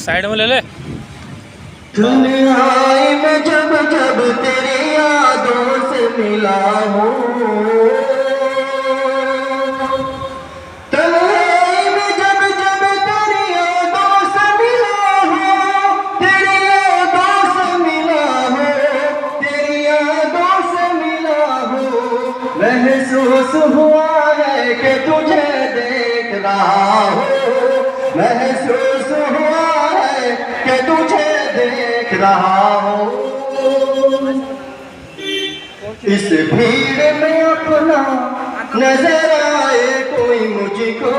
Side में ले ले। दुनियाई में जब जब तेरी यादों से मिला हूँ, दुनियाई में जब जब तेरी यादों से मिला हूँ, तेरी यादों से मिला हूँ, तेरी यादों से मिला हूँ, महसूस हुआ है कि तुझे देख रहा हूँ, महसूस हुआ है कि तुझे देख रहा हूँ। इस भीड़ में अपना नजर आए कोई मुझको,